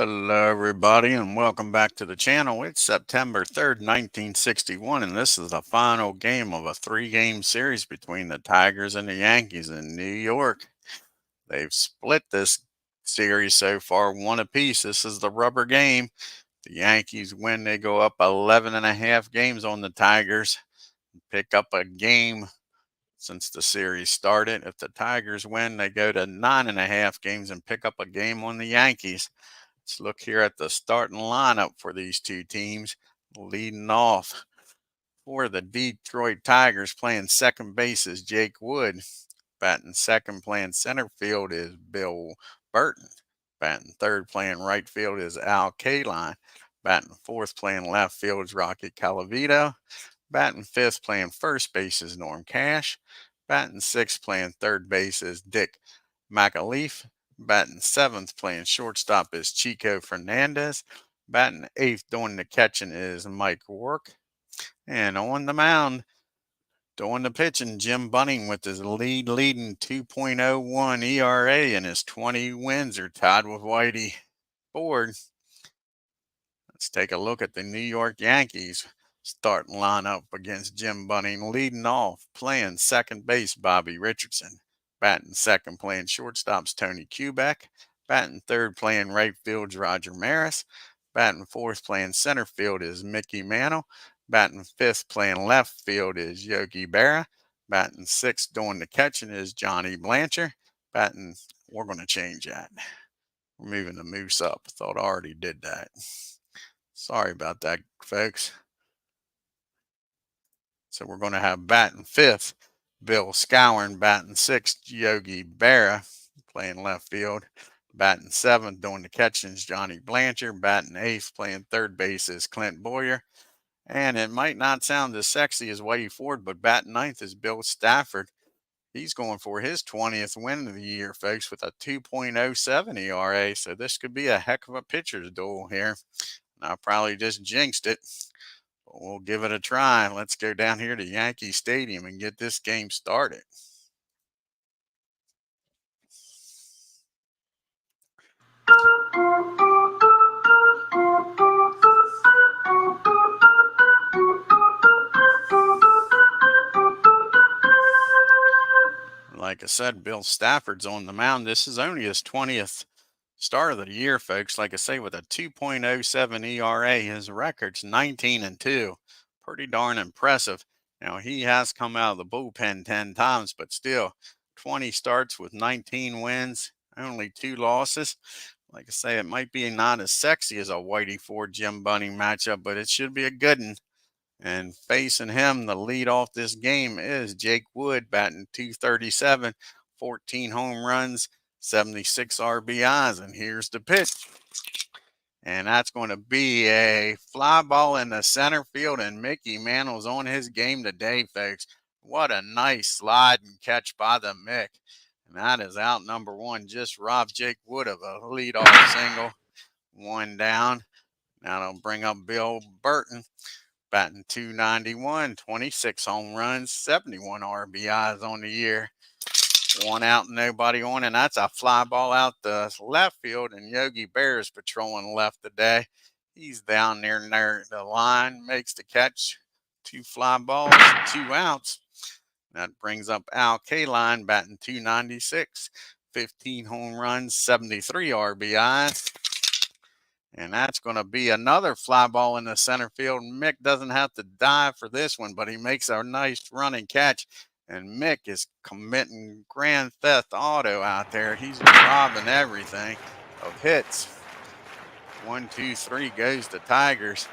Hello, everybody, and welcome back to the channel. It's September 3rd, 1961, and this is the final game of a three-game series between the Tigers and the Yankees in New York. They've split this series so far, one apiece. This is the rubber game. The Yankees win, they go up 11.5 games on the Tigers, pick up a game since the series started. If the Tigers win, they go to 9.5 games and pick up a game on the Yankees. Let's look here at the starting lineup for these two teams. Leading off for the Detroit Tigers, playing second base is Jake Wood. Batting second, playing center field is Bill Burton. Batting third, playing right field is Al Kaline. Batting fourth, playing left field is Rocky Calavito. Batting fifth, playing first base is Norm Cash. Batting sixth, playing third base is Dick McAleef. Batting seventh, playing shortstop is Chico Fernandez. Batting eighth, doing the catching is Mike Rourke. And on the mound, doing the pitching, Jim Bunning with his leading 2.01 ERA, and his 20 wins are tied with Whitey Ford. Let's take a look at the New York Yankees starting lineup against Jim Bunning. Leading off, playing second base, Bobby Richardson. Batting second, playing shortstops, Tony Kubek. Batting third, playing right field, Roger Maris. Batting fourth, playing center field is Mickey Mantle. Batting fifth, playing left field is Yogi Berra. Batting sixth, doing the catching is Johnny Blanchard. We're going to change that. We're moving the moose up. I thought I already did that. Sorry about that, folks. So we're going to have batting fifth, Bill Skowron. Batting sixth, Yogi Berra, playing left field. Batting seventh, doing the catching is Johnny Blanchard. Batting eighth, playing third base is Clint Boyer. And it might not sound as sexy as Whitey Ford, but batting ninth is Bill Stafford. He's going for his 20th win of the year, folks, with a 2.07 ERA. So this could be a heck of a pitcher's duel here. I probably just jinxed it. But we'll give it a try. Let's go down here to Yankee Stadium and get this game started. Like I said, Bill Stafford's on the mound. This is only his 20th start of the year, folks. Like I say, with a 2.07 ERA, his record's 19-2. Pretty darn impressive. Now, he has come out of the bullpen 10 times, but still, 20 starts with 19 wins, only 2 losses. Like I say, it might be not as sexy as a Whitey Ford Jim Bunning matchup, but it should be a good one. And facing him, the lead off this game is Jake Wood, batting .237, 14 home runs, 76 RBIs. And here's the pitch. And that's going to be a fly ball in the center field. And Mickey Mantle's on his game today, folks. What a nice slide and catch by the Mick. And that is out number one. Just robbed Jake Wood of a leadoff single. One down. Now they'll bring up Bill Burton, batting .291, 26 home runs, 71 RBIs on the year. One out and nobody on, and that's a fly ball out the left field, and Yogi Berra is patrolling left today. He's down there near the line, makes the catch. 2 fly balls, 2 outs. That brings up Al Kaline, batting .296, 15 home runs, 73 RBIs. And that's going to be another fly ball in the center field. Mick doesn't have to dive for this one, but he makes a nice running catch. And Mick is committing grand theft auto out there. He's robbing everything of hits. 1, 2, 3 goes the Tigers.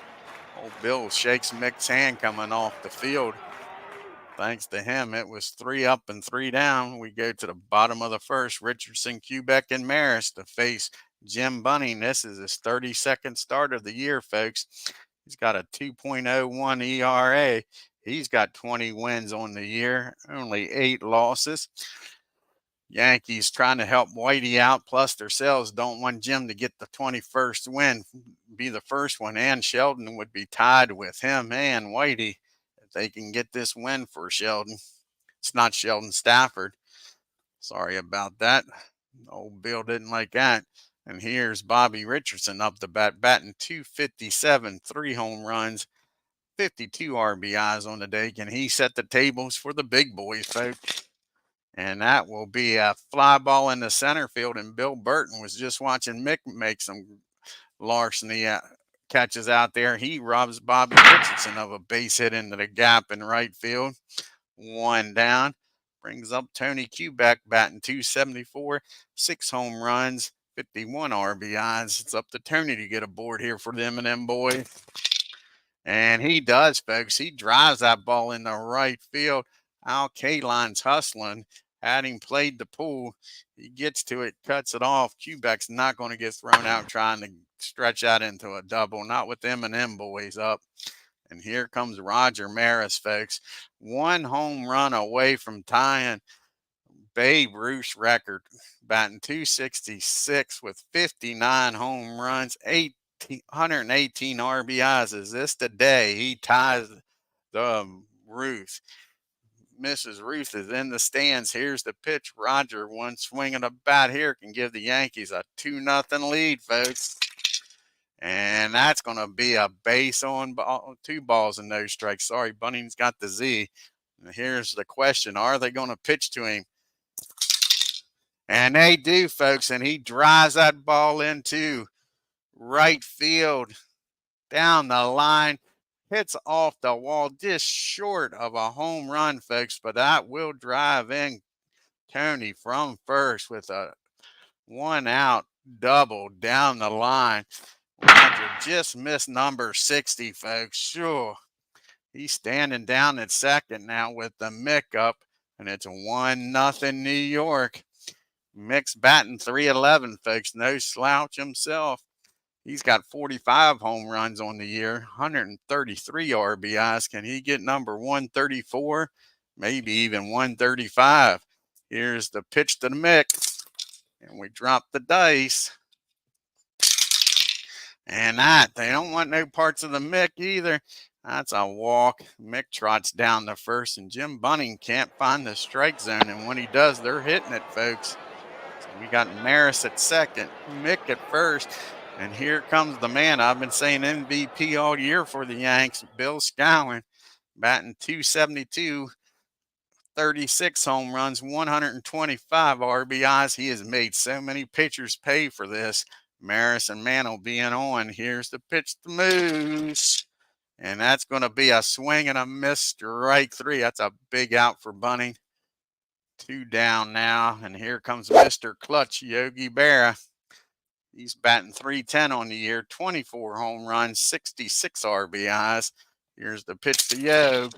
Old Bill shakes Mick's hand coming off the field. Thanks to him, it was 3 up and 3 down. We go to the bottom of the first. Richardson, Kubek, and Maris to face Jim Bunning. This is his 32nd start of the year, folks. He's got a 2.01 ERA. He's got 20 wins on the year, only 8 losses. Yankees trying to help Whitey out, plus themselves don't want Jim to get the 21st win, be the first one, and Sheldon would be tied with him and Whitey if they can get this win for Sheldon. It's not Sheldon, Stafford. Sorry about that. Old Bill didn't like that. And here's Bobby Richardson up the bat, batting .257, 3 home runs, 52 RBIs on the day. Can he set the tables for the big boys, folks? And that will be a fly ball in the center field. And Bill Burton was just watching Mick make some larceny catches out there. He robs Bobby Richardson of a base hit into the gap in right field. 1 down. Brings up Tony Kubek batting .274, 6 home runs, 51 RBIs. It's up to Tony to get aboard here for them and them boys. And he does, folks. He drives that ball in the right field. Al Kaline's hustling. Had him played the pool. He gets to it, cuts it off. Kubek's not going to get thrown out trying to stretch out into a double. Not with them and them boys up. And here comes Roger Maris, folks. 1 home run away from tying Babe Ruth's record, batting .266 with 59 home runs, 118 RBIs. Is this the day he ties the Ruth? Mrs. Ruth is in the stands. Here's the pitch. Roger, one swing of the bat here can give the Yankees a 2-0 lead, folks. And that's going to be a base on ball, 2 balls and no strikes. Sorry, Bunning's got the Z. And here's the question. Are they going to pitch to him? And they do, folks. And he drives that ball into right field down the line. Hits off the wall just short of a home run, folks. But that will drive in Tony from first with a 1-out double down the line. Roger just missed number 60, folks. Sure. He's standing down at second now with the Mick up, and it's 1-0 New York. Mick's batting .311, folks. No slouch himself. He's got 45 home runs on the year, 133 RBIs. Can he get number 134? Maybe even 135. Here's the pitch to the Mick, and we drop the dice. And that, they don't want no parts of the Mick either. That's a walk. Mick trots down the first, and Jim Bunning can't find the strike zone. And when he does, they're hitting it, folks. So we got Maris at second, Mick at first. And here comes the man I've been saying MVP all year for the Yanks, Bill Skowron, batting .272, 36 home runs, 125 RBIs. He has made so many pitchers pay for this. Maris and Mantle being on. Here's the pitch to Moose. And that's going to be a swing and a miss, strike 3. That's a big out for Bunning. 2 down now. And here comes Mr. Clutch, Yogi Berra. He's batting .310 on the year, 24 home runs, 66 RBIs. Here's the pitch to Yogi.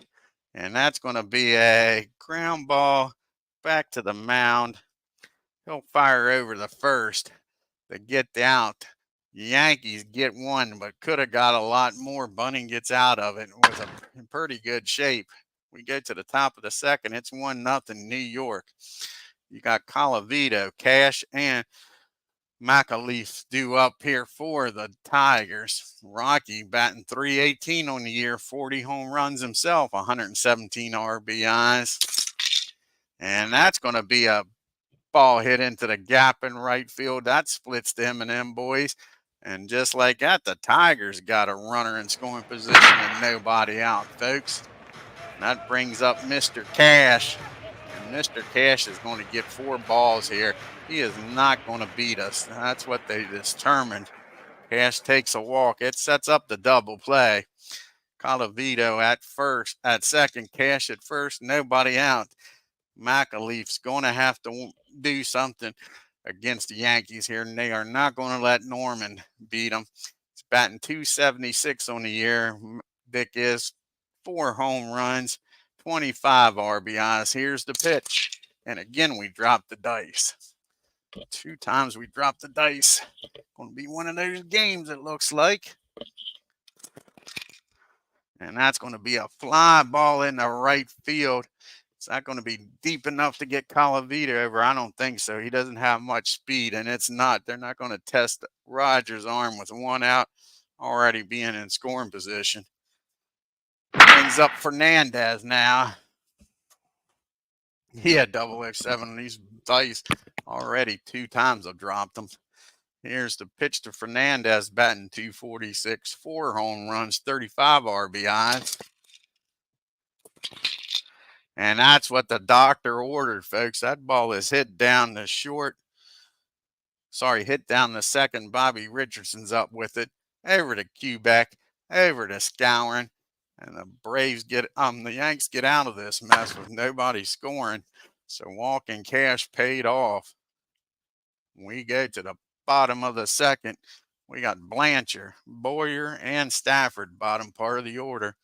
And that's going to be a ground ball back to the mound. He'll fire over the first to get out. Yankees get 1, but could have got a lot more. Bunning gets out of it with in pretty good shape. We go to the top of the second. It's 1-0 New York. You got Colavito, Cash, and McAleese due up here for the Tigers. Rocky batting .318 on the year, 40 home runs himself, 117 RBIs. And that's going to be a ball hit into the gap in right field. That splits the M&M boys. And just like that, the Tigers got a runner in scoring position and nobody out, folks. And that brings up Mr. Cash. And Mr. Cash is going to get 4 balls here. He is not going to beat us. That's what they determined. Cash takes a walk. It sets up the double play. Colavito at second, Cash at first, nobody out. McAleef's going to have to do something against the Yankees here, and they are not going to let Norman beat them. He's batting .276 on the year. Dick is 4 home runs, 25 RBIs. Here's the pitch. And again, we dropped the dice. 2 times we dropped the dice. Going to be one of those games, it looks like. And that's going to be a fly ball in the right field. Is that going to be deep enough to get Colavito over? I don't think so. He doesn't have much speed, and it's not. They're not going to test Rogers' arm with 1 out, already being in scoring position. Brings up Fernandez now. He had 007 on these dice already. 2 times I've dropped them. Here's the pitch to Fernandez, batting 246, 4 home runs, 35 RBIs. And that's what the doctor ordered, folks. That ball is hit down the hit down the second. Bobby Richardson's up with it. Over to Quebec, over to Scourin. And the Yanks get out of this mess with nobody scoring. So walking cash paid off. We go to the bottom of the second. We got Blanchard, Boyer, and Stafford, bottom part of the order.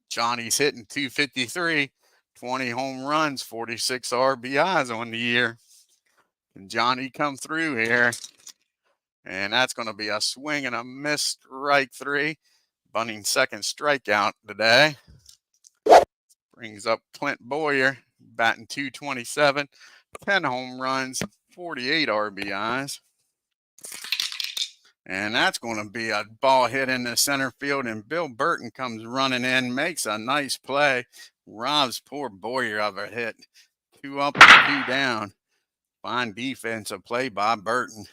Johnny's hitting 253, 20 home runs, 46 RBIs on the year. Can Johnny come through here? And that's going to be a swing and a miss, strike 3. Bunning second strikeout today. Brings up Clint Boyer, batting 227, 10 home runs, 48 RBIs. And that's going to be a ball hit in the center field. And Bill Burton comes running in, makes a nice play, robs poor Boyer of a hit. 2 up and 2 down. Fine defensive play by Burton.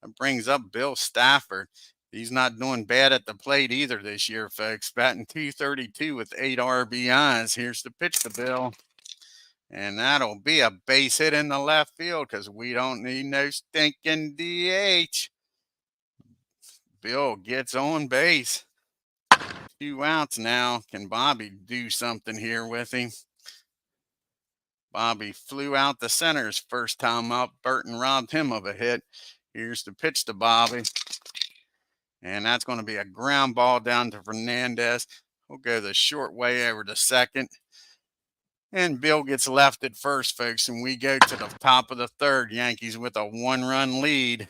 That brings up Bill Stafford. He's not doing bad at the plate either this year, folks. Batting 232 with 8 RBIs. Here's the pitch to Bill. And that'll be a base hit in the left field because we don't need no stinking DH. Bill gets on base. 2 outs now. Can Bobby do something here with him? Bobby flew out the center's first time up. Burton robbed him of a hit. Here's the pitch to Bobby. And that's going to be a ground ball down to Fernandez. We'll go the short way over to second. And Bill gets left at first, folks. And we go to the top of the third. Yankees with a 1-run lead.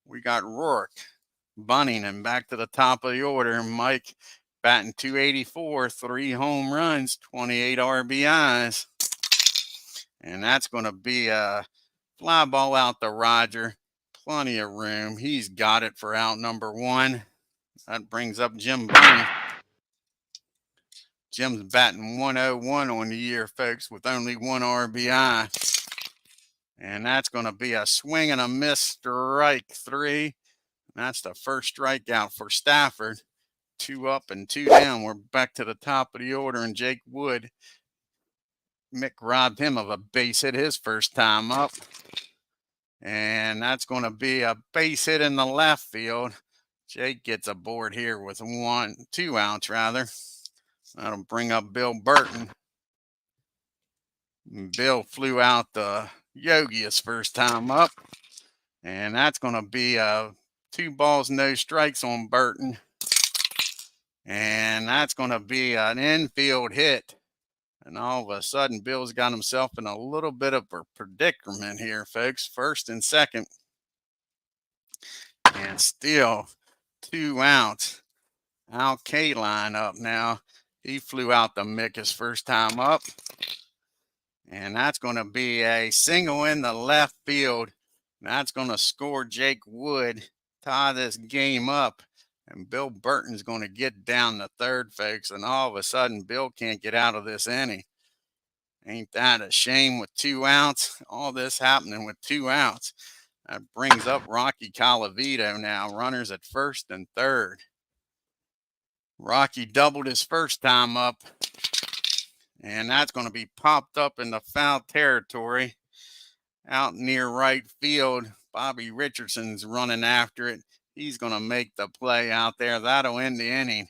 We got Rourke, Bunning, and back to the top of the order. Mike batting 284, 3 home runs, 28 RBIs. And that's going to be a fly ball out to Roger. Plenty of room. He's got it for out number 1. That brings up Jim Bunning. Jim's batting 101 on the year, folks, with only 1 RBI. And that's going to be a swing and a miss, strike 3. That's the first strikeout for Stafford. 2 up and 2 down. We're back to the top of the order, and Jake Wood. Mick robbed him of a base hit his first time up. And that's going to be a base hit in the left field. Jake gets aboard here with 2 outs, rather. That'll bring up Bill Burton. Bill flew out the Yogi his first time up. And that's going to be 2 balls, no strikes on Burton. And that's going to be an infield hit. And all of a sudden, Bill's got himself in a little bit of a predicament here, folks. First and second. And still 2 outs. Al Kaline up now. He flew out the Mick his first time up. And that's going to be a single in the left field. That's going to score Jake Wood, tie this game up. And Bill Burton's going to get down the third, folks. And all of a sudden, Bill can't get out of this inning. Ain't that a shame with 2 outs? All this happening with 2 outs. That brings up Rocky Colavito now. Runners at first and third. Rocky doubled his first time up. And that's going to be popped up in the foul territory. Out near right field. Bobby Richardson's running after it. He's going to make the play out there. That'll end the inning.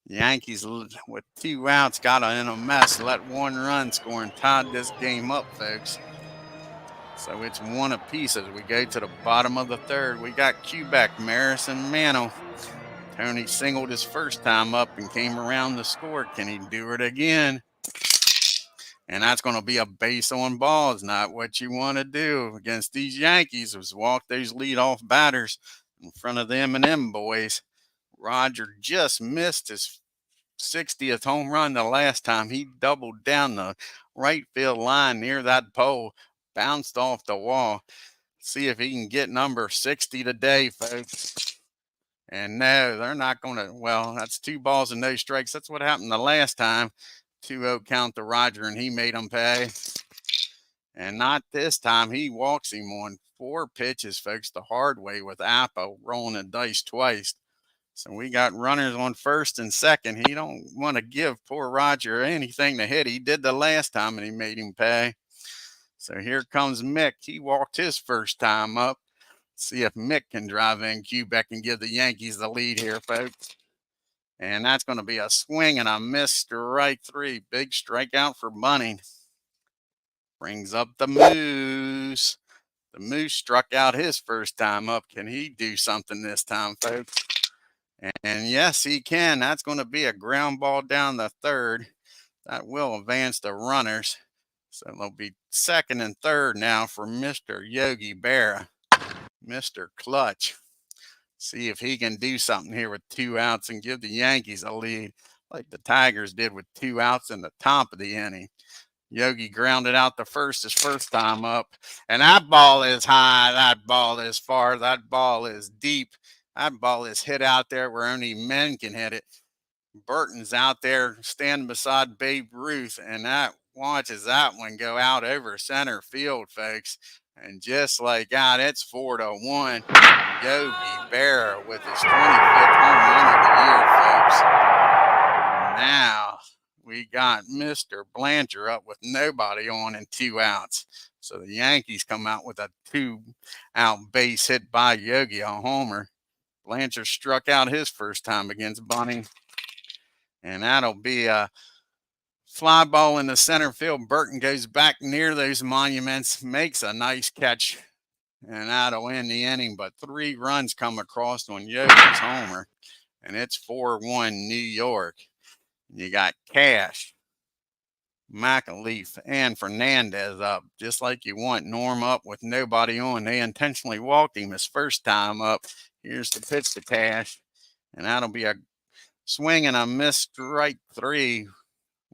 The Yankees, with 2 outs, got in a mess. Let 1 run score and tied this game up, folks. So it's 1 apiece as we go to the bottom of the third. We got Quebec, Maris, and Mano. Tony singled his first time up and came around to score. Can he do it again? And that's going to be a base on balls. Not what you want to do against these Yankees, was walk those leadoff batters in front of the M&M boys. Roger just missed his 60th home run the last time. He doubled down the right field line near that pole, bounced off the wall. See if he can get number 60 today, folks. And no, they're not going to. Well, that's 2 balls and no strikes. That's what happened the last time. 2-0 count to Roger, and he made him pay. And not this time. He walks him on 4 pitches, folks, the hard way with Appa rolling the dice twice. So we got runners on first and second. He don't want to give poor Roger anything to hit. He did the last time and he made him pay. So here comes Mick. He walked his first time up. See if Mick can drive in Quebec and give the Yankees the lead here, folks. And that's going to be a swing and a miss, strike 3. Big strikeout for Bunning. Brings up the Moose. The Moose struck out his first time up. Can he do something this time, folks? And yes, he can. That's going to be a ground ball down the third. That will advance the runners. So they'll be second and third now for Mr. Yogi Berra, Mr. Clutch. See if he can do something here with 2 outs and give the Yankees a lead like the Tigers did with 2 outs in the top of the inning. Yogi grounded out the first his first time up. And that ball is high. That ball is far. That ball is deep. That ball is hit out there where only men can hit it. Burton's out there standing beside Babe Ruth, and that watches that one go out over center field, folks. And just like that, it's 4-1. Yogi Berra with his 25th home run of the year, folks. Now we got Mr. Blanchard up with nobody on and 2 outs. So the Yankees come out with a 2-out base hit by Yogi, a homer. Blanchard struck out his first time against Bunning. And that'll be a fly ball in the center field. Burton goes back near those monuments, makes a nice catch, and that'll end the inning. But 3 runs come across on Yogi's homer, and it's 4-1 New York. You got Cash, McAleef, and Fernandez up, just like you want Norm up with nobody on. They intentionally walked him his first time up. Here's the pitch to Cash, and that'll be a swing and a miss, strike 3.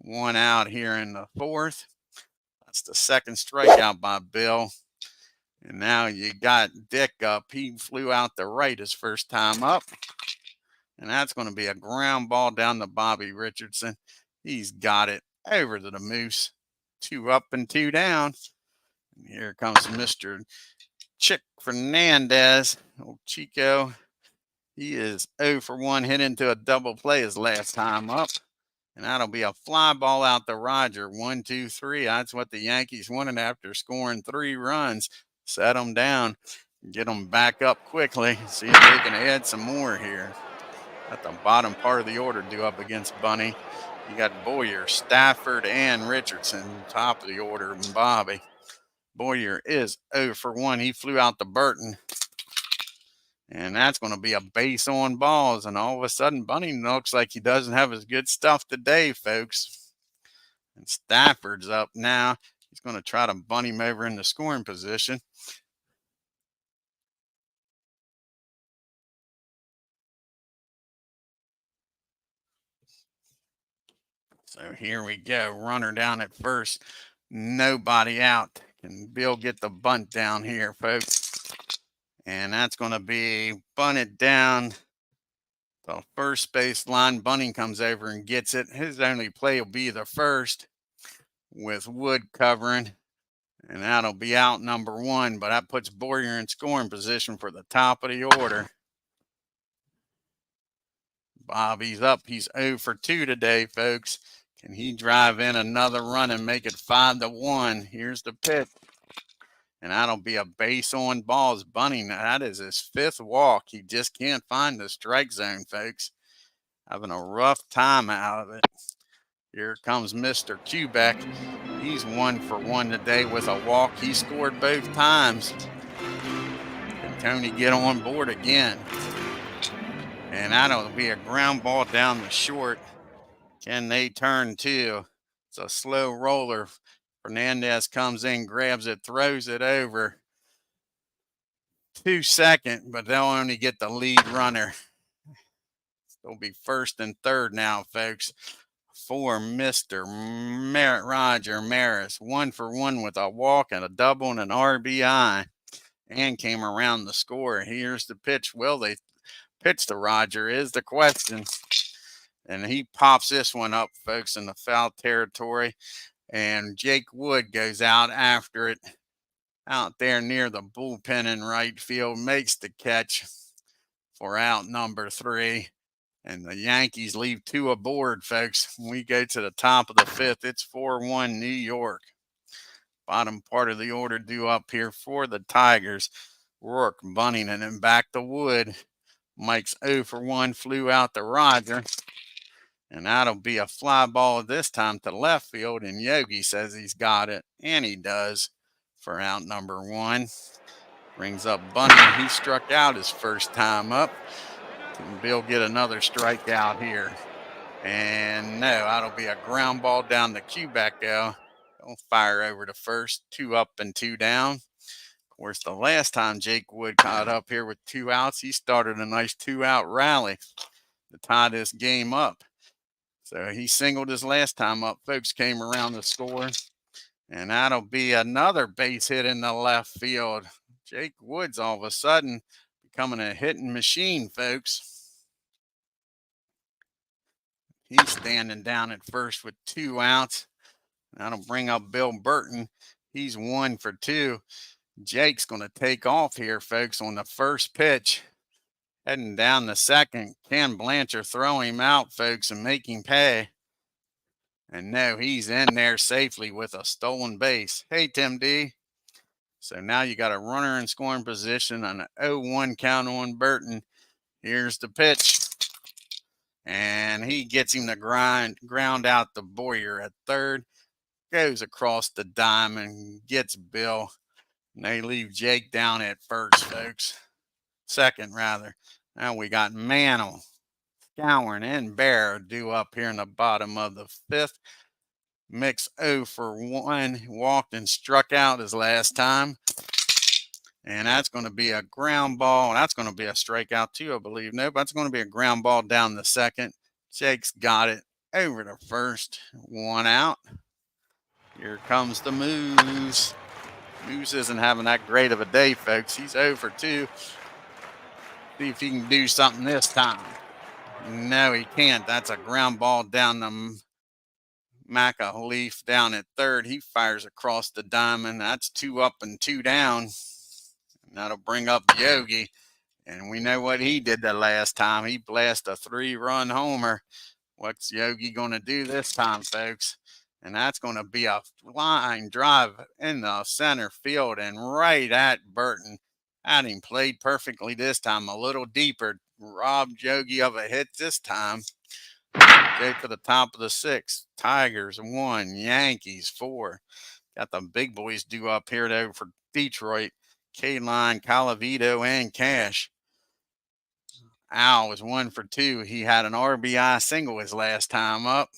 1 out here in the 4th. That's the second strikeout by Bill. And now you got Dick up. He flew out the right his first time up. And that's going to be a ground ball down to Bobby Richardson. He's got it over to the Moose. 2 up and 2 down. And here comes Mr. Chick Fernandez. Old Chico. He is 0 for 1, hit into a double play his last time up. And that'll be a fly ball out to Roger. 1, 2, 3. That's what the Yankees wanted after scoring 3 runs. Set them down. Get them back up quickly. See if they can add some more here. At the bottom part of the order due up against Bunny. You got Boyer, Stafford, and Richardson. Top of the order, and Bobby. Boyer is 0 for 1. He flew out to Burton. And that's going to be a base on balls. And all of a sudden, Bunny looks like he doesn't have his good stuff today, folks. And Stafford's up now. He's going to try to bunt him over in the scoring position. So here we go. Runner down at first. Nobody out. Can Bill get the bunt down here, folks? And that's going to be bunted down the first base line. Bunning comes over and gets it. His only play will be the first with Wood covering. And that'll be out number 1. But that puts Boyer in scoring position for the top of the order. Bobby's up. He's 0 for 2 today, folks. Can he drive in another run and make it 5-1? Here's the pitch. And that'll be a base on balls. Bunning, that is his 5th walk. He just can't find the strike zone, folks. Having a rough time out of it. Here comes Mr. Quebec. He's 1 for 1 today with a walk. He scored both times. Can Tony get on board again? And that'll be a ground ball down the short. Can they turn 2? It's a slow roller. Fernandez comes in, grabs it, throws it over to second, but they'll only get the lead runner. It'll be first and third now, folks, for Mr. Roger Maris. 1 for 1 with a walk and a double and an RBI, and came around the score. Here's the pitch. Will they pitch to Roger is the question. And he pops this one up, folks, in the foul territory. And Jake Wood goes out after it. out there near the bullpen in right field, makes the catch for out number 3. And the Yankees leave 2 aboard, folks. When we go to the top of the 5th, it's 4-1 New York. Bottom part of the order due up here for the Tigers. Rourke, Bunning, and then back to Wood. Mike's 0 for 1, flew out to Roger. And that'll be a fly ball this time to left field. And Yogi says he's got it. And he does for out number 1. Brings up Bunning. He struck out his first time up. Can Bill get another strikeout here? And no, that'll be a ground ball down the Quebeco. He'll fire over to first. 2 up and 2 down. Of course, the last time Jake Wood caught up here with 2 outs, he started a nice 2-out rally to tie this game up. So he singled his last time up. Folks came around to score. And that'll be another base hit in the left field. Jake Woods all of a sudden becoming a hitting machine, folks. He's standing down at first with 2 outs. That'll bring up Bill Burton. He's 1 for 2. Jake's going to take off here, folks, on the first pitch. Heading down the second. Ken Blanchard throw him out, folks, and make him pay. And no, he's in there safely with a stolen base. Hey, Tim D. So now you got a runner in scoring position on an 0-1 count on Burton. Here's the pitch. And he gets him to ground out the Boyer at third. Goes across the diamond, gets Bill. And they leave Jake down at first, folks. Second, rather. Now we got Mantle, Scowen, and Bear due up here in the bottom of the 5th. Mix 0 for 1. Walked and struck out his last time. And that's going to be a ground ball. That's going to be a strikeout too, I believe. Nope, that's going to be a ground ball down the second. Jake's got it over to first. 1 out. Here comes the Moose. Moose isn't having that great of a day, folks. He's 0 for 2. See if he can do something this time. No, he can't. That's a ground ball down the McAleaf down at third. He fires across the diamond. That's 2 up and 2 down. And that'll bring up Yogi. And we know what he did the last time. He blasted a 3-run homer. What's Yogi going to do this time, folks? And that's going to be a line drive in the center field and right at Burton. Had him played perfectly this time, a little deeper. Robbed Yogi of a hit this time. Go to the top of the 6th. Tigers 1, Yankees 4. Got the big boys due up here though for Detroit. K-Line, Calavito, and Cash. Al was 1 for 2. He had an RBI single his last time up.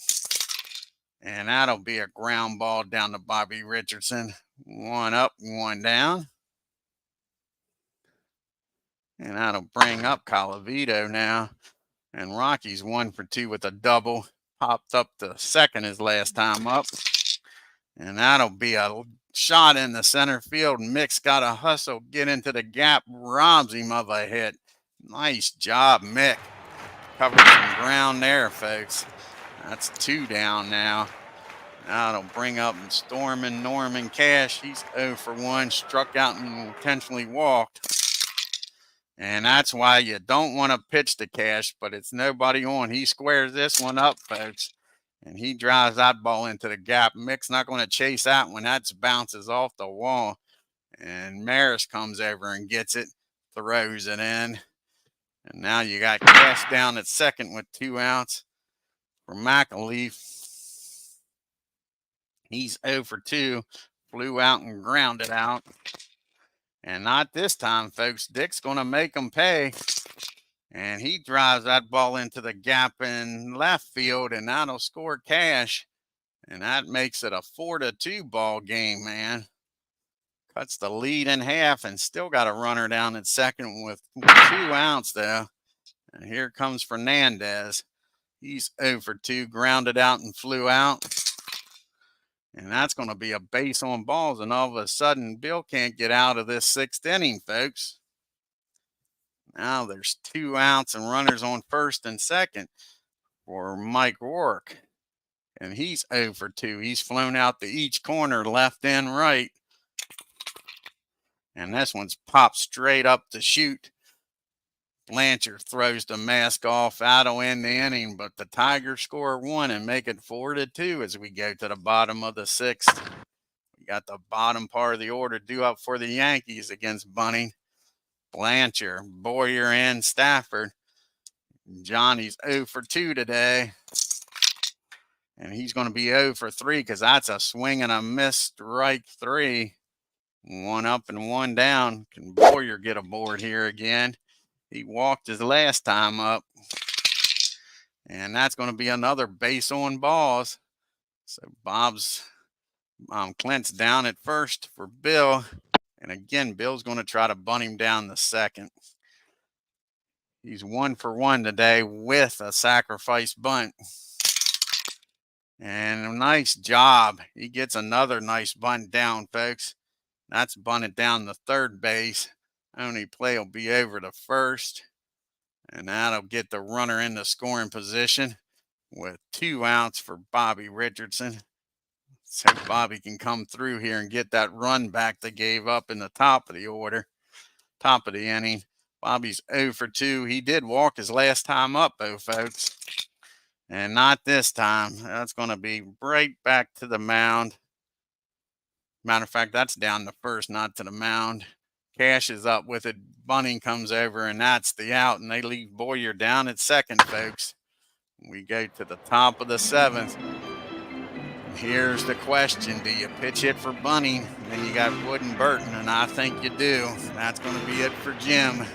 And that'll be a ground ball down to Bobby Richardson. 1 up, 1 down. And that'll bring up Calavito now. And Rocky's 1 for 2 with a double. Popped up to second his last time up. And that'll be a shot in the center field. Mick's got to hustle, get into the gap, robs him of a hit. Nice job, Mick. Covered some ground there, folks. That's 2 down now. That'll bring up Norman Cash. He's 0 for 1, struck out and intentionally walked. And that's why you don't want to pitch to Cash, but it's nobody on. He squares this one up, folks. And he drives that ball into the gap. Mick's not going to chase that one. That bounces off the wall. And Maris comes over and gets it, throws it in. And now you got Cash down at second with 2 outs for McAleaf. He's 0 for 2, flew out and grounded out. And not this time, folks. Dick's going to make him pay. And he drives that ball into the gap in left field, and that'll score Cash. And that makes it a 4-2 ball game, man. Cuts the lead in half and still got a runner down at second with 2 outs, though. And here comes Fernandez. He's 0 for 2, grounded out and flew out. And that's going to be a base on balls. And all of a sudden, Bill can't get out of this 6th inning, folks. Now there's 2 outs and runners on first and second for Mike Rourke. And he's 0 for 2. He's flown out to each corner, left and right. And this one's popped straight up to shoot. Blanchard throws the mask off. That'll end the inning, but the Tigers score 1 and make it 4-2 as we go to the bottom of the 6th. We got the bottom part of the order due up for the Yankees against Bunning. Blanchard, Boyer, and Stafford. Johnny's 0 for 2 today. And he's going to be 0 for 3 because that's a swing and a miss strike 3. 1 up and 1 down. Can Boyer get aboard here again? He walked his last time up. And that's going to be another base on balls. So Clint's down at first for Bill. And again, Bill's going to try to bunt him down the second. He's 1 for 1 today with a sacrifice bunt. And a nice job. He gets another nice bunt down, folks. That's bunted down the third base. Only play will be over to first. And that'll get the runner in the scoring position with 2 outs for Bobby Richardson. So Bobby can come through here and get that run back they gave up in the top of the order, top of the inning. Bobby's 0 for 2. He did walk his last time up, though, folks. And not this time. That's going to be right back to the mound. Matter of fact, that's down the first, not to the mound. Cash is up with it. Bunning comes over, and that's the out. And they leave Boyer down at second, folks. We go to the top of the 7th. Here's the question. Do you pitch it for Bunning? And then you got Wood and Burton, and I think you do. That's going to be it for Jim.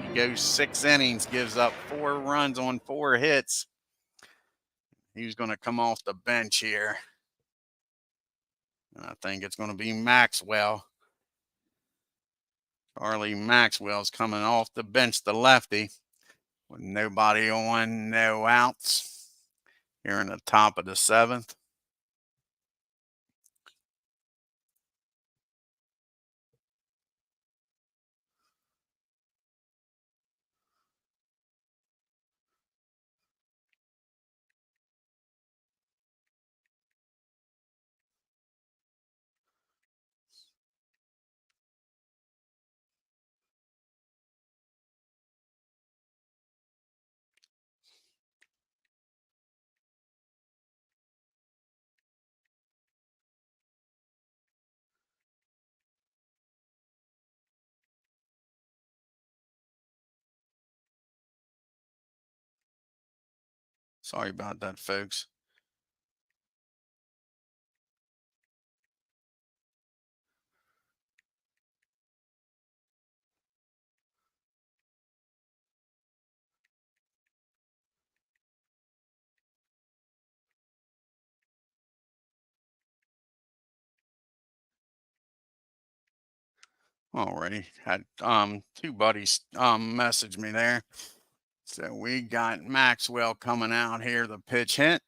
He goes 6 innings, gives up 4 runs on 4 hits. He's going to come off the bench here. And I think it's going to be Maxwell. Charlie Maxwell's coming off the bench, the lefty, with nobody on, no outs. Here in the top of the 7th. Sorry about that, folks. Alrighty, had 2 buddies message me there. So we got Maxwell coming out here, the pitch hit.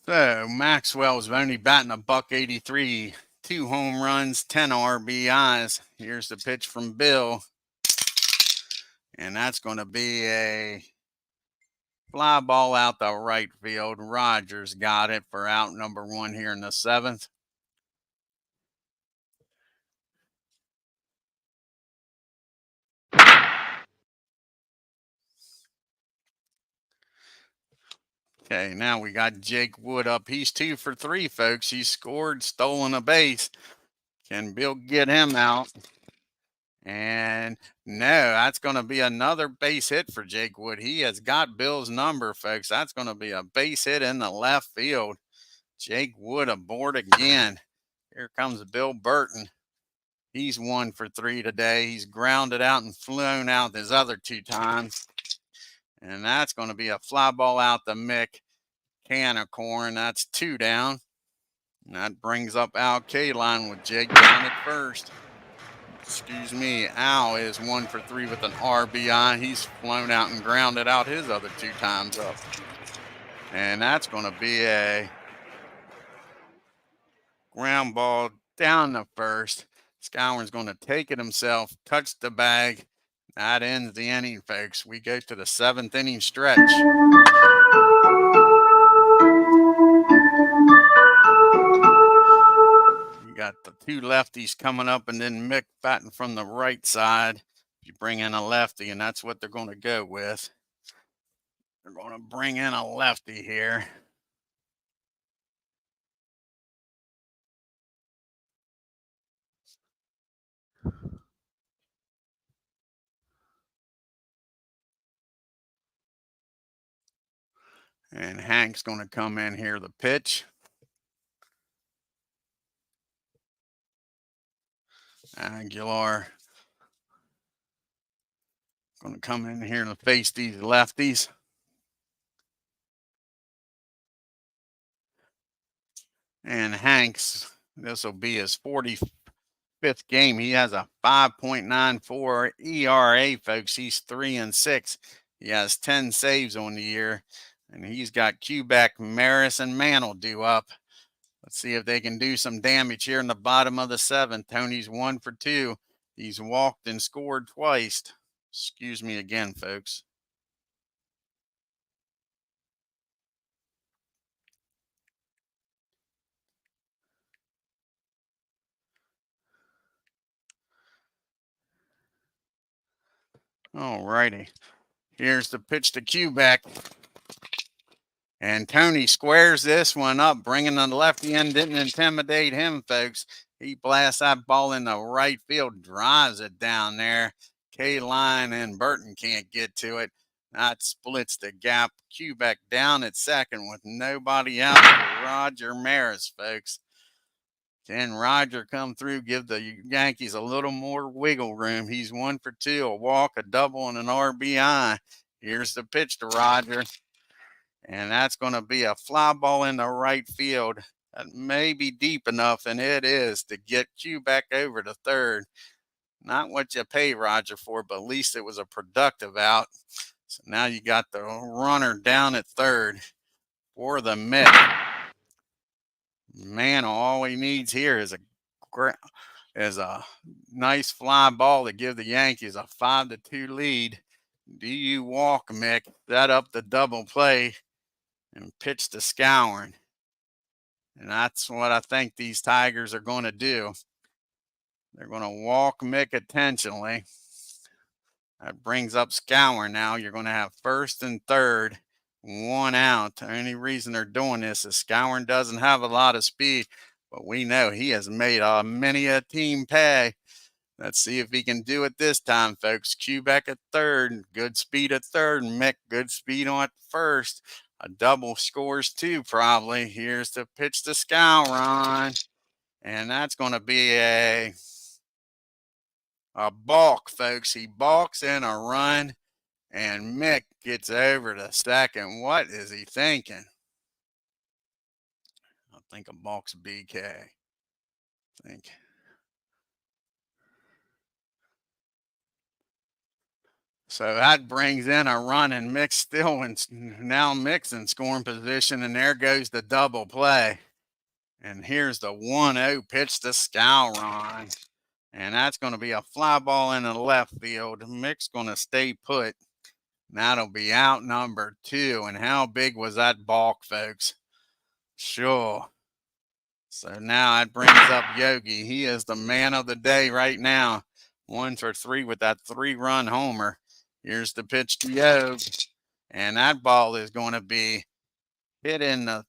So Maxwell's only batting a .183, 2 home runs, 10 RBIs. Here's the pitch from Bill. And that's going to be a fly ball out the right field. Rogers got it for out number 1 here in the 7th. Okay, now we got Jake Wood up. He's 2 for 3, folks. He scored, stolen a base. Can Bill get him out? And no, that's going to be another base hit for Jake Wood. He has got Bill's number, folks. That's going to be a base hit in the left field. Jake Wood aboard again. Here comes Bill Burton. He's 1 for 3 today. He's grounded out and flown out his other 2 times. And that's going to be a fly ball out the Mick. Can of corn. That's 2 down. And that brings up Al Kaline with Jake down at first. Excuse me. Al is 1 for 3 with an RBI. He's flown out and grounded out his other 2 times up. And that's going to be a ground ball down the first. Scourin's going to take it himself, touch the bag. That ends the inning, folks. We go to the 7th inning stretch. two lefties coming up, and then Mick batting from the right side. You bring in a lefty, and that's what they're going to go with. They're going to bring in a lefty here. And Hank's going to come in here, the pitch. Aguilar going to come in here to face these lefties. And Hanks, this will be his 45th game. He has a 5.94 ERA, folks. He's 3-6. He has 10 saves on the year. And he's got Quebec, Maris, and Mantle due up. Let's see if they can do some damage here in the bottom of the seventh. Tony's 1 for 2. He's walked and scored twice. Excuse me again, folks. All righty. Here's the pitch to Quebec. And Tony squares this one up, bringing the lefty in. Didn't intimidate him, folks. He blasts that ball in the right field, drives it down there. K-Line and Burton can't get to it. That splits the gap. Quebec down at second with nobody out for Roger Maris, folks. Can Roger come through, give the Yankees a little more wiggle room? He's 1 for 2, a walk, a double, and an RBI. Here's the pitch to Roger. And that's going to be a fly ball in the right field. That may be deep enough, and it is, to get Quebec over to third. Not what you pay Roger for, but at least it was a productive out. So now you got the runner down at third for the Met. Man, all he needs here is a nice fly ball to give the Yankees a 5-2 lead. Do you walk, Mick? Set up the double play and pitch to Scourin. And that's what I think these Tigers are going to do. They're going to walk Mick intentionally. That brings up Scourin now. You're going to have first and third, 1 out. The only reason they're doing this is Scourin doesn't have a lot of speed, but we know he has made many a team pay. Let's see if he can do it this time, folks. Quebec at third, good speed at third. Mick, good speed on first. A double scores 2 probably. Here's the pitch to Scourin. And that's going to be a balk, folks. He balks in a run, and Mick gets over to second. What is he thinking? I think a balk's BK. I think. So that brings in a run, and Mick's still now Mick's in scoring position, and there goes the double play. And here's the 1-0 pitch to Scourin. And that's going to be a fly ball in the left field. Mick's going to stay put. That'll be out number 2. And how big was that balk, folks? Sure. So now it brings up Yogi. He is the man of the day right now. 1 for 3 with that 3-run homer. Here's the pitch to Yogi. And that ball is going to be hit in the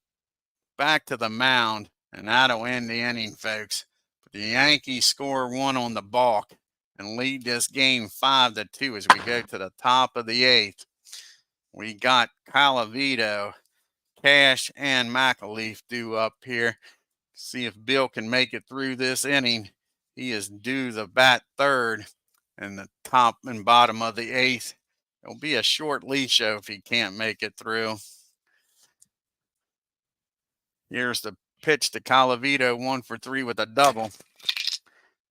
back to the mound. And that'll end the inning, folks. But the Yankees score 1 on the balk and lead this game 5-2 as we go to the top of the 8th. We got Calavito, Cash, and McAleaf due up here. See if Bill can make it through this inning. He is due the bat third in the top and bottom of the 8th. It'll be a short leash show if he can't make it through. Here's the pitch to Calavito, 1 for 3 with a double.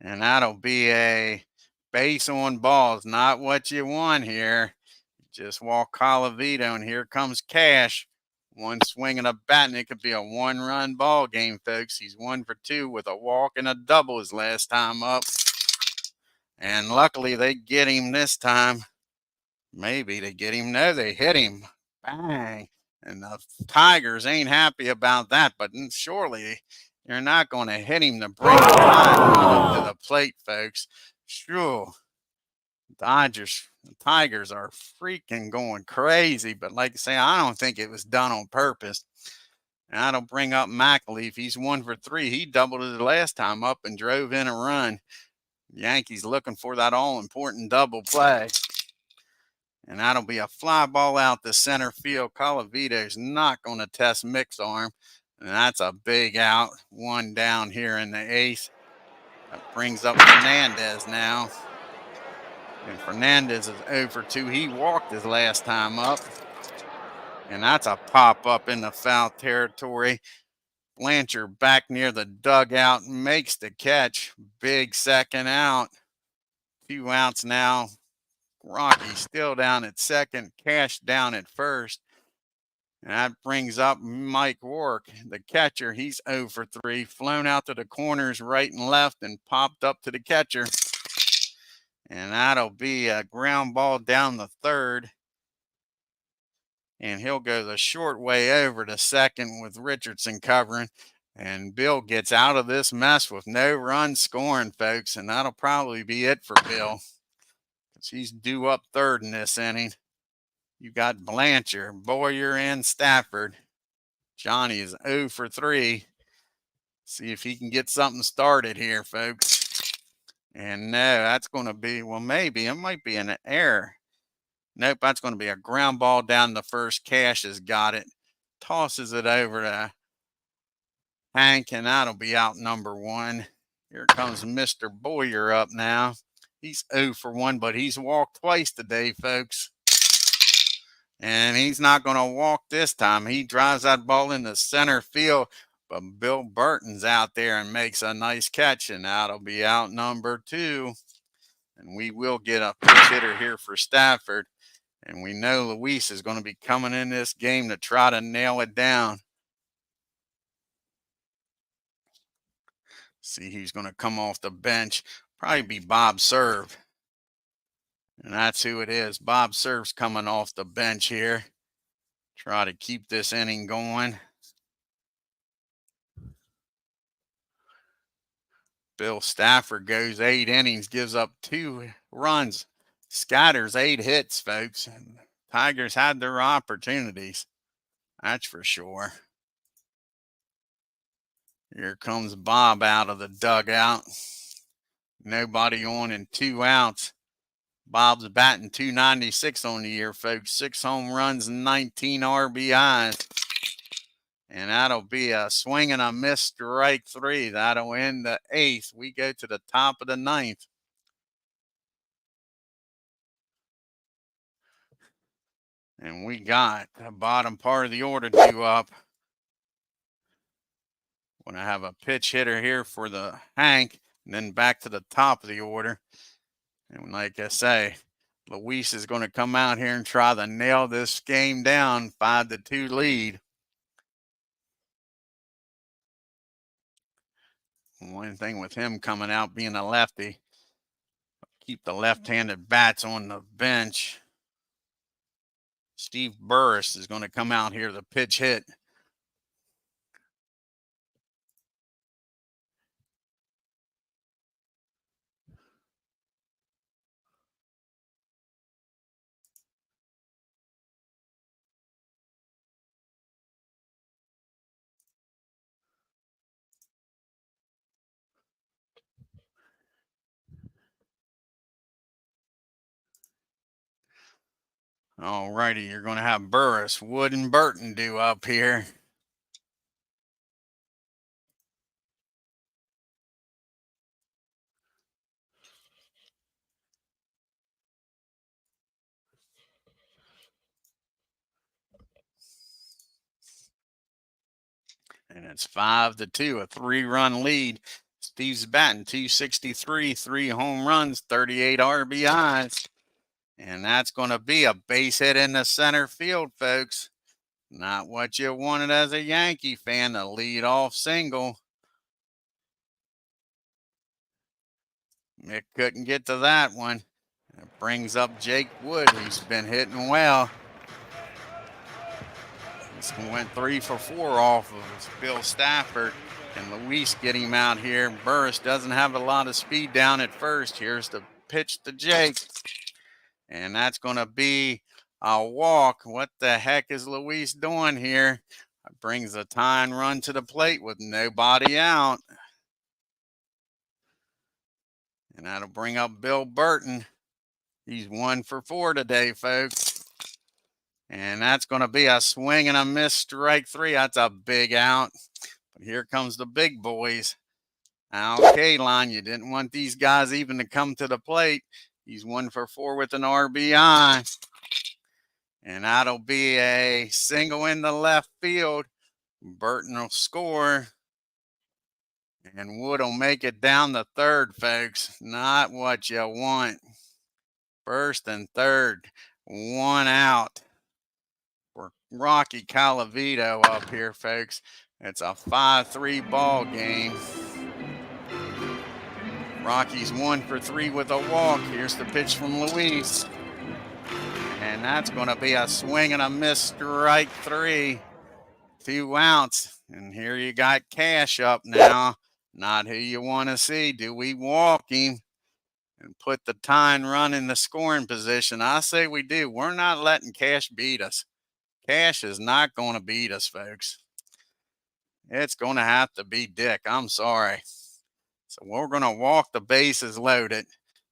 And that'll be a base on balls. Not what you want here. Just walk Calavito, and here comes Cash. 1 swing and a bat, and it could be a 1-run ball game, folks. He's 1 for 2 with a walk and a double his last time up. And luckily they get him this time. Maybe they get him. No, they hit him. Bang. And the Tigers ain't happy about that, but surely You're not going to hit him to bring the tying run up to the plate, folks. Sure. The Tigers are freaking going crazy. But like I say, I don't think it was done on purpose. And that'll bring up McAleaf. He's 1 for 3. He doubled it the last time up and drove in a run. Yankees looking for that all-important double play. And that'll be a fly ball out to center field. Colavito's not going to test Mick's arm. And that's a big out. 1 down here in the 8th. That brings up Fernandez now. And Fernandez is 0 for 2. He walked his last time up. And that's a pop up in the foul territory. Blanchard back near the dugout makes the catch. Big second out. 2 outs now. Rocky still down at second. Cash down at first. And that brings up Mike Rourke, the catcher. He's 0 for 3. Flown out to the corners right and left and popped up to the catcher. And that'll be a ground ball down the third. And he'll go the short way over to second with Richardson covering. And Bill gets out of this mess with no run scoring, folks. And that'll probably be it for Bill, because he's due up third in this inning. You got Blanchard, Boyer, and Stafford. Johnny is 0 for 3. See if he can get something started here, folks. And no, that's going to be, well, maybe it might be an error. Nope, that's going to be a ground ball down the first. Cash has got it. Tosses it over to Hank, and that'll be out number 1. Here comes Mr. Boyer up now. He's 0 for 1, but he's walked twice today, folks. And he's not going to walk this time. He drives that ball into center field, but Bill Burton's out there and makes a nice catch, and that'll be out number 2. And we will get a pitch hitter here for Stafford. And we know Luis is going to be coming in this game to try to nail it down. See who's going to come off the bench. Probably be Bob Serve. And that's who it is. Bob Serve's coming off the bench here. Try to keep this inning going. Bill Stafford goes 8 innings, gives up 2 runs, scatters 8 hits, folks. Tigers had their opportunities. That's for sure. Here comes Bob out of the dugout. Nobody on and 2 outs. Bob's batting .296 on the year, folks. 6 home runs and 19 RBIs. And that'll be a swing and a miss, strike 3. That'll end the 8th. We go to the top of the 9th. And we got the bottom part of the order due up. Going to have a pitch hitter here for the Hank, and then back to the top of the order. And like I say, Luis is going to come out here and try to nail this game down. 5-2 lead. One thing with him coming out being a lefty, keep the left-handed bats on the bench. Steve Burris is going to come out here to pitch hit. All righty, you're going to have Burris, Wood, and Burton due up here. And it's 5-2, a 3-run lead. Steve's batting .263, 3 home runs, 38 RBIs. And that's going to be a base hit in the center field, folks. Not what you wanted as a Yankee fan, a lead-off single. Mick couldn't get to that one. It brings up Jake Wood, who's been hitting well. He went 3 for 4 off of Bill Stafford. And Luis get him out here. Burris doesn't have a lot of speed down at first. Here's the pitch to Jake. And that's going to be a walk. What the heck is Luis doing here? Brings a tying run to the plate with nobody out. And that'll bring up Bill Burton. He's 1 for 4 today, folks. And that's going to be a swing and a miss, strike 3. That's a big out. But here comes the big boys. Okay, line, you didn't want these guys even to come to the plate. He's 1 for 4 with an RBI. And that'll be a single in the left field. Burton will score. And Wood will make it down the third, folks. Not what you want. First and third, 1 out. For Rocky Calavito up here, folks. It's a 5-3 ball game. Rocky's 1 for 3 with a walk. Here's the pitch from Luis. And that's going to be a swing and a miss, strike 3. 2 outs. And here you got Cash up now. Not who you want to see. Do we walk him and put the tying run in the scoring position? I say we do. We're not letting Cash beat us. Cash is not going to beat us, folks. It's going to have to be Dick. I'm sorry. So we're going to walk the bases loaded.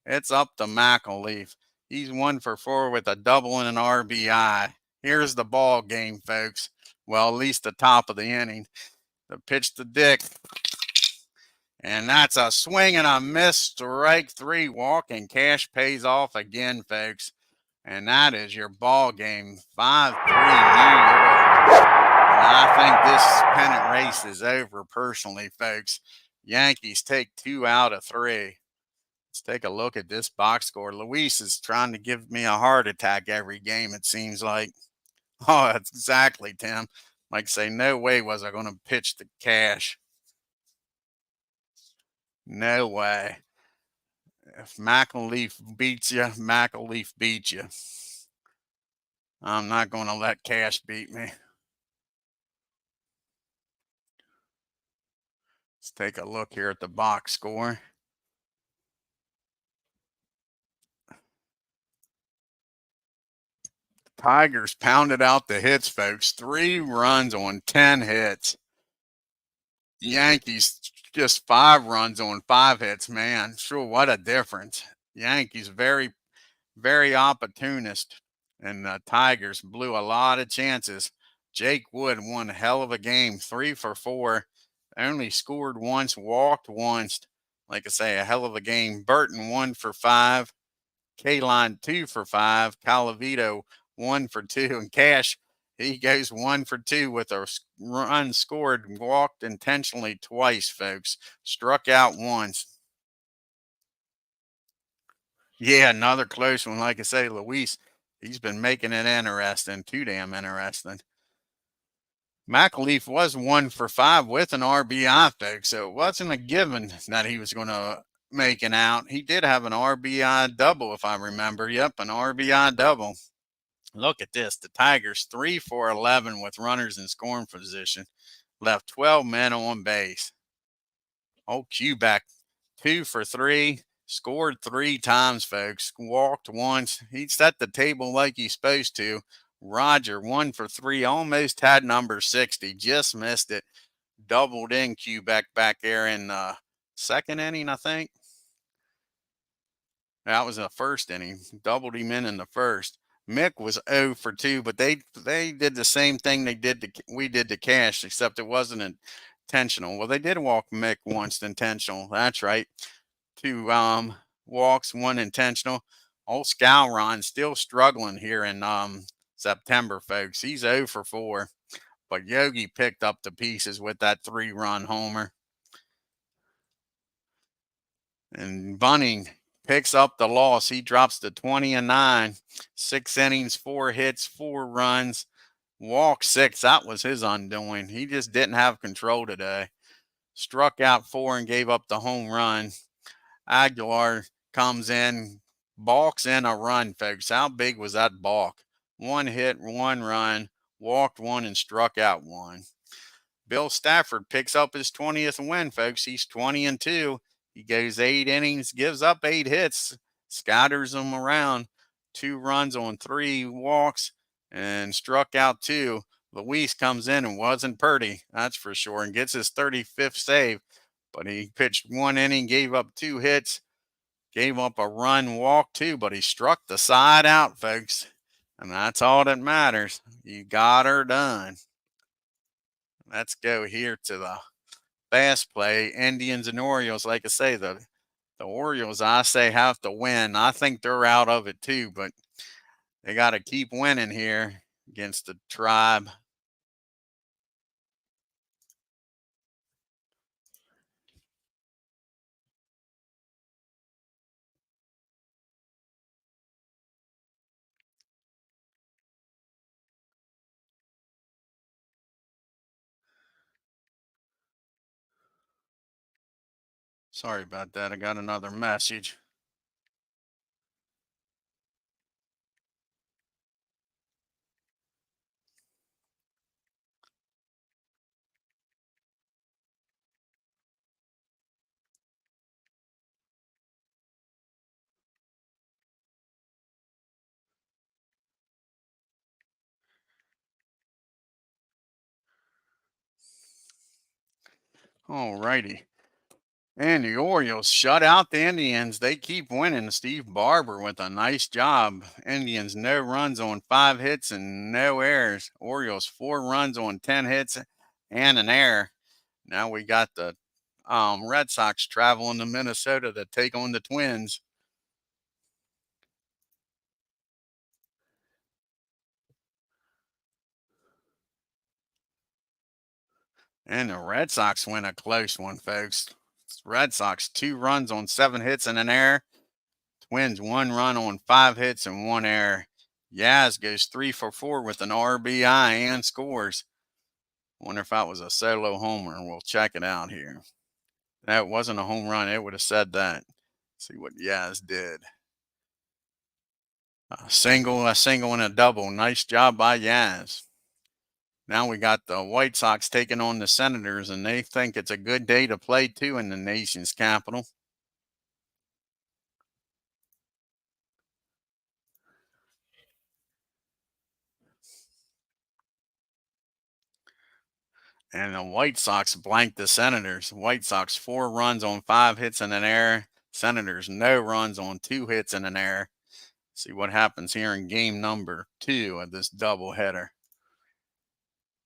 It's up to McAleaf. He's 1 for 4 with a double and an RBI. Here's the ball game, folks. Well, at least the top of the inning. The pitch to Dick. And that's a swing and a miss, strike 3. Walk, and Cash pays off again, folks. And that is your ball game. 5-3 New York. And I think this pennant race is over personally, folks. Yankees take 2 out of 3. Let's take a look at this box score. Luis is trying to give me a heart attack every game, it seems like. Oh, that's exactly, Tim. Like say, no way was I going to pitch to Cash. No way. If McAleaf beats you, McAleaf beats you. I'm not going to let Cash beat me. Let's take a look here at the box score. Tigers pounded out the hits, folks. 3 runs on 10 hits. Yankees just 5 runs on 5 hits, man. Sure, what a difference. Yankees very, very opportunist. And the Tigers blew a lot of chances. Jake Wood won a hell of a game, 3 for 4. Only scored once, walked once. Like I say, a hell of a game. Burton 1 for 5. K-Line 2 for 5. Calavito 1 for 2. And Cash, he goes 1 for 2 with a run scored, walked intentionally twice, folks. Struck out once. Yeah, another close one. Like I say, Luis, he's been making it interesting, too damn interesting. McAleaf was 1 for 5 with an RBI, folks, so it wasn't a given that he was going to make an out. He did have an RBI double, if I remember. Yep, an RBI double. Look at this. The Tigers 3 for 11 with runners in scoring position. Left 12 men on base. Oh, Quebec 2 for 3. Scored 3 times, folks. Walked once. He set the table like he's supposed to. Roger 1 for 3. Almost had number 60. Just missed it. Doubled in Quebec back there in the second inning, I think. That was the first inning. Doubled him in the first. Mick was 0 for 2, but they did the same thing we did to Cash, except it wasn't intentional. Well, they did walk Mick once intentional. That's right. 2 walks, 1 intentional. Old Scowron still struggling here in September, folks. He's 0 for 4. But Yogi picked up the pieces with that 3-run homer. And Bunning picks up the loss. He drops to 20-9. 6 innings, 4 hits, 4 runs, walk 6. That was his undoing. He just didn't have control today. Struck out 4 and gave up the home run. Aguilar comes in, balks in a run, folks. How big was that balk? 1 hit, 1 run, walked 1, and struck out 1. Bill Stafford picks up his 20th win, folks. He's 20-2. He goes 8 innings, gives up 8 hits, scatters them around, 2 runs on 3 walks, and struck out 2. Luis comes in and wasn't pretty, that's for sure, and gets his 35th save. But he pitched 1 inning, gave up 2 hits, gave up a run, walk 2, but he struck the side out, folks. And that's all that matters. You got her done. Let's go here to the fast play. Indians and Orioles. Like I say, the Orioles, I say, have to win. I think they're out of it too, but they got to keep winning here against the Tribe. Sorry about that. I got another message. All righty. And the Orioles shut out the Indians. They keep winning. Steve Barber with a nice job. Indians, no runs on 5 hits and no errors. Orioles, 4 runs on 10 hits and an error. Now we got the Red Sox traveling to Minnesota to take on the Twins. And the Red Sox win a close one, folks. Red Sox, 2 runs on 7 hits and an error. Twins, 1 run on 5 hits and 1 error. Yaz goes 3 for 4 with an RBI and scores. Wonder if that was a solo homer. We'll check it out here. That wasn't a home run. It would have said that. See what Yaz did. A single, and a double. Nice job by Yaz. Now we got the White Sox taking on the Senators, and they think it's a good day to play too in the nation's capital. And the White Sox blanked the Senators. White Sox, 4 runs on 5 hits and an error. Senators, no runs on 2 hits and an error. See what happens here in game number 2 of this doubleheader.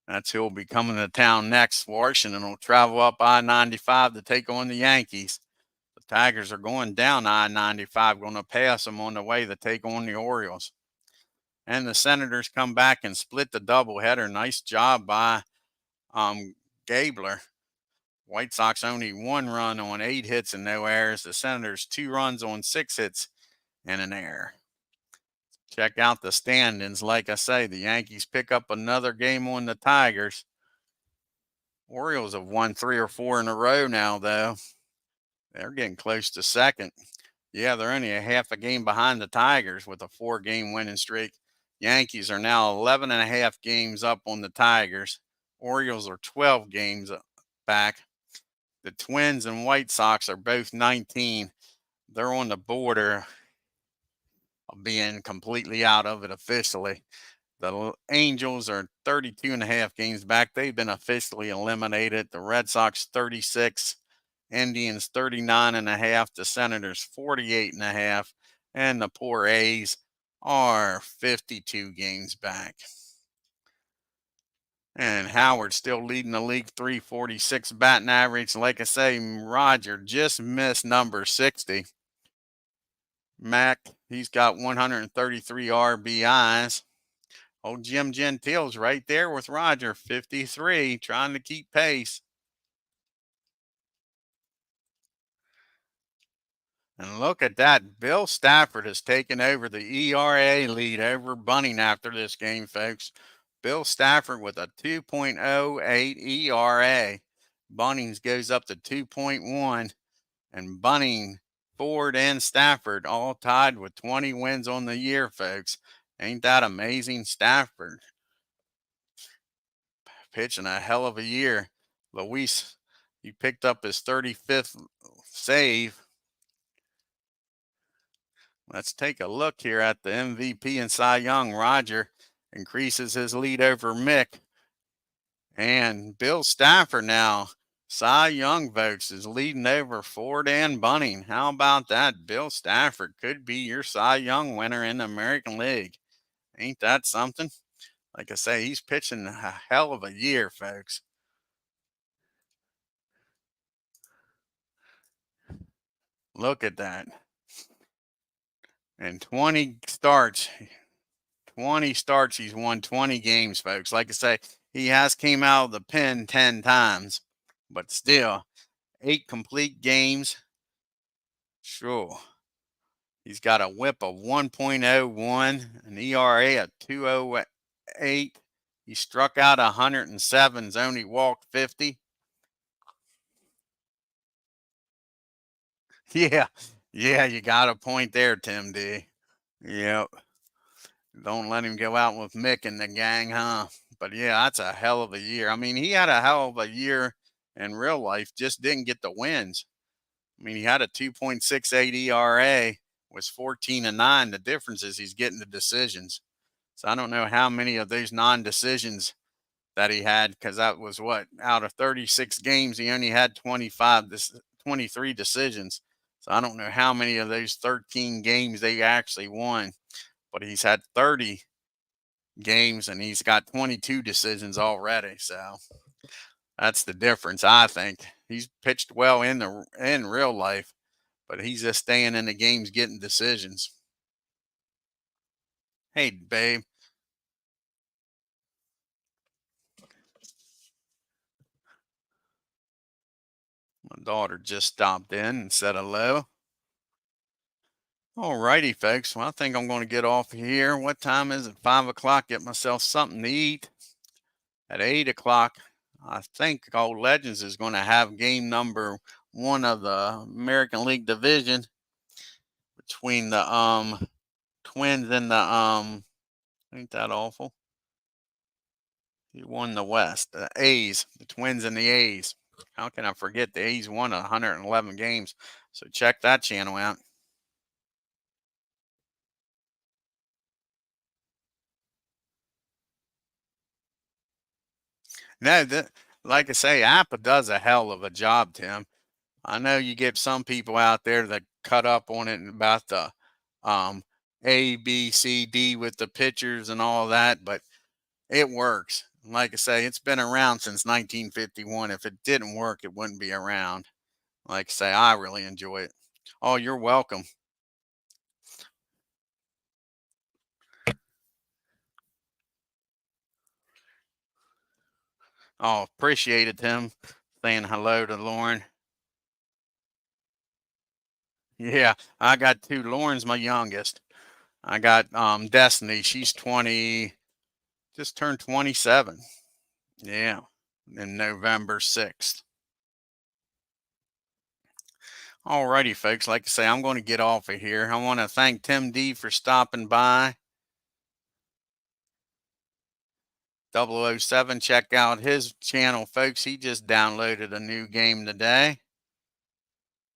That's who will be coming to town next. Washington will travel up I-95 to take on the Yankees. The Tigers are going down I-95, going to pass them on the way to take on the Orioles. And the Senators come back and split the doubleheader. Nice job by Gabler. White Sox only 1 run on 8 hits and no errors. The Senators 2 runs on 6 hits and an error. Check out the standings. Like I say, the Yankees pick up another game on the Tigers. Orioles have won 3 or 4 in a row now, though. They're getting close to second. Yeah, they're only a half a game behind the Tigers with a 4-game winning streak. Yankees are now 11 and a half games up on the Tigers. Orioles are 12 games back. The Twins and White Sox are both 19. They're on the border of being completely out of it officially. The Angels are 32 and a half games back. They've been officially eliminated. The Red Sox 36, Indians 39 and a half, the Senators 48 and a half, and the poor A's are 52 games back. And Howard still leading the league, 346 batting average. Like I say, Roger just missed number 60. Mac, he's got 133 RBIs. Old Jim Gentile's right there with Roger, 53, trying to keep pace. And look at that. Bill Stafford has taken over the ERA lead over Bunning after this game, folks. Bill Stafford with a 2.08 ERA. Bunnings goes up to 2.1. And Bunning, Ford, and Stafford all tied with 20 wins on the year, folks. Ain't that amazing? Stafford pitching a hell of a year. Luis, he picked up his 35th save. Let's take a look here at the MVP and Cy Young. Roger increases his lead over Mick. And Bill Stafford now, Cy Young votes, is leading over Ford and Bunning. How about that? Bill Stafford could be your Cy Young winner in the American League. Ain't that something? Like I say, he's pitching a hell of a year, folks. Look at that. And 20 starts. 20 starts. He's won 20 games, folks. Like I say, he has came out of the pen 10 times, but still, 8 complete games. Sure. He's got a whip of 1.01, an ERA of 2.08. He struck out 107, only walked 50. Yeah, yeah, you got a point there, Tim D. Yep. Don't let him go out with Mick and the gang, huh? But yeah, that's a hell of a year. I mean, he had a hell of a year in real life, just didn't get the wins. I mean, he had a 2.68 ERA, was 14-9. The difference is he's getting the decisions. So I don't know how many of those non-decisions that he had, because that was what, out of 36 games, he only had 23 decisions. So I don't know how many of those 13 games they actually won, but he's had 30 games and he's got 22 decisions already. So that's the difference. I think he's pitched well in real life, but he's just staying in the games getting decisions. Hey, babe. My daughter just stopped in and said hello. All righty, folks. Well, I think I'm going to get off here. What time is it? 5 o'clock. Get myself something to eat. At 8 o'clock, I think Old Legends is going to have game number 1 of the American League Division between the Twins and the ain't that awful? He won the West. The A's, the Twins and the A's. How can I forget the A's won 111 games? So check that channel out. No, like I say, Appa does a hell of a job, Tim. I know you get some people out there that cut up on it about the um, A, B, C, D with the pitchers and all that, but it works. Like I say, it's been around since 1951. If it didn't work, it wouldn't be around. Like I say, I really enjoy it. Oh, you're welcome. Oh, appreciate it, Tim. Saying hello to Lauren. Yeah, I got 2. Lauren's my youngest. I got Destiny. She's 20, just turned 27. Yeah, in November 6th. Alrighty, folks. Like I say, I'm going to get off of here. I want to thank Tim D for stopping by. 007, check out his channel, folks. He just downloaded a new game today.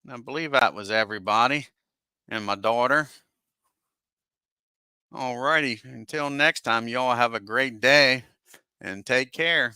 I believe that was everybody and my daughter. Alrighty, until next time, y'all have a great day and take care.